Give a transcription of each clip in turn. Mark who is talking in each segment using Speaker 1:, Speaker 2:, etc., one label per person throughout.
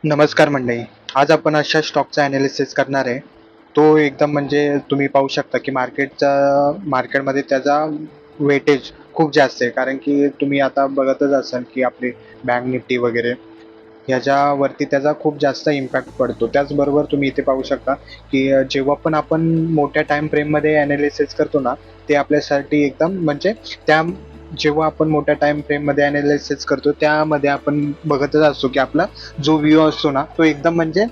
Speaker 1: नमस्कार मंडळी. आज आपण अशा स्टॉकचा ॲनालिसिस करणार आहे. तो एकदम म्हणजे तुम्ही पाहू शकता की मार्केटमध्ये त्याचा वेटेज खूप जास्त आहे. कारण की तुम्ही आता बघतच असाल की आपली बँक निफ्टी वगैरे ह्याच्यावरती त्याचा खूप जास्त इम्पॅक्ट पडतो. त्याचबरोबर तुम्ही इथे पाहू शकता की जेव्हा पण आपण मोठ्या टाईम फ्रेममध्ये ॲनालिसिस करतो ना, ते आपल्यासाठी एकदम म्हणजे त्या जेव्हा आपण मोठ्या टाईम फ्रेममध्ये ॲनालिसिस करतो, त्यामध्ये आपण बघतच असतो की आपला जो व्ह्यू असतो ना, तो एकदम म्हणजे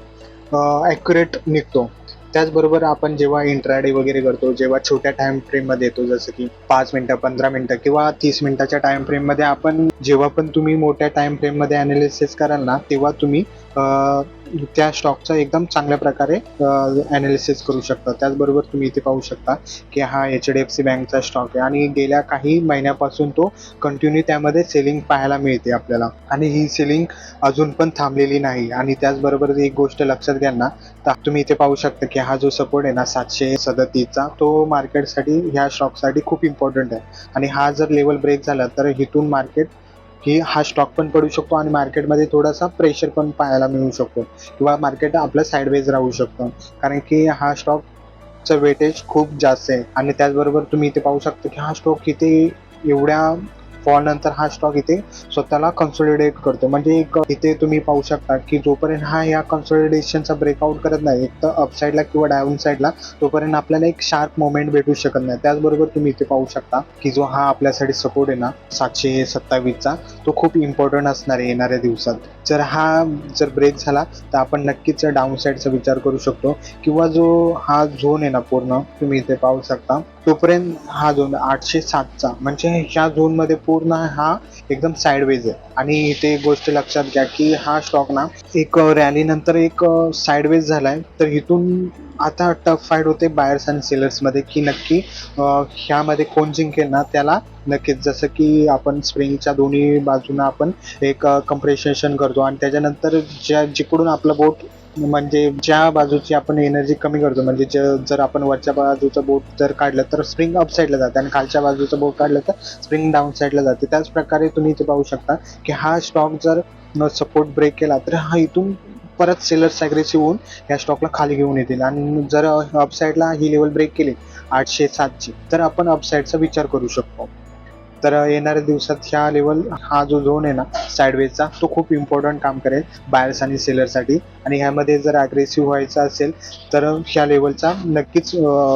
Speaker 1: ॲक्युरेट निघतो. त्याचबरोबर आपण जेव्हा इंट्राडे वगैरे करतो, जेव्हा छोट्या टाईम फ्रेममध्ये येतो, जसं की 5 मिनिटं, 15 मिनिटं किंवा 30 मिनिटाच्या टाईम फ्रेममध्ये आपण जेव्हा पण तुम्ही मोठ्या टाईम फ्रेममध्ये ॲनालिसिस कराल ना, तेव्हा तुम्ही त्या स्टॉकचा एकदम चांगल्या प्रकारे ॲनालिसिस करू शकता. त्याचबरोबर तुम्ही इथे पाहू शकता की हा HDFC बँकचा स्टॉक आहे आणि गेल्या काही महिन्यापासून तो कंटिन्यू त्यामध्ये सेलिंग पाहायला मिळते आपल्याला आणि ही सेलिंग अजून पण थांबलेली नाही. आणि त्याचबरोबर एक गोष्ट लक्षात घ्या ना, तर तुम्ही इथे पाहू शकता की हा जो सपोर्ट आहे ना 737चा, तो मार्केटसाठी ह्या स्टॉकसाठी खूप इम्पॉर्टंट आहे. आणि हा जर लेवल ब्रेक झाला तर इथून मार्केट की हा स्टॉक पण पडू शकतो आणि मार्केटमध्ये थोडासा प्रेशर पण पाहायला मिळू शकतो किंवा मार्केट आपलं साईडवेज राहू शकतं. कारण की हा स्टॉकचं वेटेज खूप जास्त आहे. आणि त्याचबरोबर तुम्ही इथे पाहू शकता की हा स्टॉक इथे एवढ्या फॉल नंतर हा स्टॉक इथे स्वतःला कन्सोलिडेट करतो. म्हणजे एक इथे तुम्ही पाहू शकता की जोपर्यंत हा या कन्सोलिडेशनचा ब्रेकआउट करत नाही, एक तर अपसाईडला किंवा डाऊन साईडला, तोपर्यंत आपल्याला एक शार्प मोमेंट भेटू शकत नाही. त्याचबरोबर तुम्ही इथे पाहू शकता की जो हा आपल्यासाठी सपोर्ट आहे ना 727चा, तो खूप इम्पॉर्टंट असणार आहे येणाऱ्या दिवसात. जर ब्रेक झाला तर आपण नक्कीच डाऊन साईडचा विचार करू शकतो किंवा जो हा झोन आहे ना पूर्ण तुम्ही इथे पाहू शकता, तोपर्यंत हा झोन 807चा म्हणजे ह्या झोनमध्ये पूर्ण हा एकदम साईडवेज आहे. आणि इथे एक गोष्ट लक्षात घ्या की हा स्टॉक ना एक रॅली नंतर एक साईडवेज झालाय. तर इथून आता टफ फाईट होते बायर्स आणि सेलर्समध्ये की नक्की ह्यामध्ये कोण जिंकेल ना, त्याला नक्कीच जसं की आपण स्प्रिंगच्या दोन्ही बाजूनं आपण एक कंप्रेशन करतो आणि त्याच्यानंतर जिकडून आपलं बोट म्हणजे ज्या बाजूची आपण एनर्जी कमी करतो, म्हणजे जर आपण वरच्या बाजूचं बोट जर काढलं तर स्प्रिंग अप साईडला जाते आणि खालच्या बाजूचं बोट काढलं तर स्प्रिंग डाऊन साईडला जाते. त्याच प्रकारे तुम्ही इथे पाहू शकता की हा स्टॉक जर सपोर्ट ब्रेक केला तर हा इथून परत सेलर्स ॲग्रेसिव्ह होऊन या स्टॉकला खाली घेऊन येतील. आणि जर अप साईडला ही लेवल ब्रेक केली 807ची, तर आपण अप साईडचा विचार करू शकतो. तर येणाऱ्या दिवसात हा जो झोन आहे ना साईडवेजचा, तो खूप इम्पॉर्टंट काम करेल बायर्स आणि सेलरसाठी. आणि ह्यामध्ये जर ॲग्रेसिव्ह व्हायचं असेल तर ह्या लेवलचा नक्कीच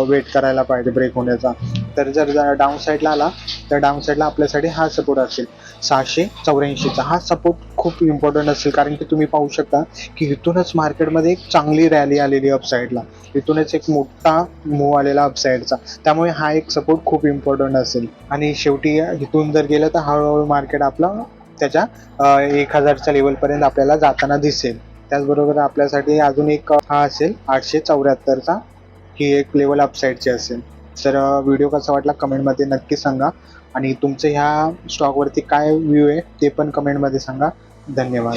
Speaker 1: वेट करायला पाहिजे ब्रेक होण्याचा. तर जर डाऊन साईडला आला तर डाऊन साईडला आपल्यासाठी हा सपोर्ट असेल 684चा. हा सपोर्ट खूप इम्पॉर्टंट असेल कारण की तुम्ही पाहू शकता की इथूनच मार्केटमध्ये एक चांगली रॅली आलेली अपसाईडला, इथूनच एक मोठा मूव्ह आलेला अपसाईडचा. त्यामुळे हा एक सपोर्ट खूप इम्पॉर्टंट असेल. आणि शेवटी इथून जर गेलं तर हळूहळू मार्केट आपलं त्याच्या 1000च्या लेवलपर्यंत आपल्याला जाताना दिसेल. त्याचबरोबर आपल्यासाठी अजून एक हा असेल 874चा, ही एक लेवल अपसाईडची असेल. तर व्हिडिओ कसा वाटला कमेंटमध्ये नक्की सांगा आणि तुमचं ह्या स्टॉकवरती काय व्ह्यू आहे ते पण कमेंटमध्ये सांगा. धन्यवाद.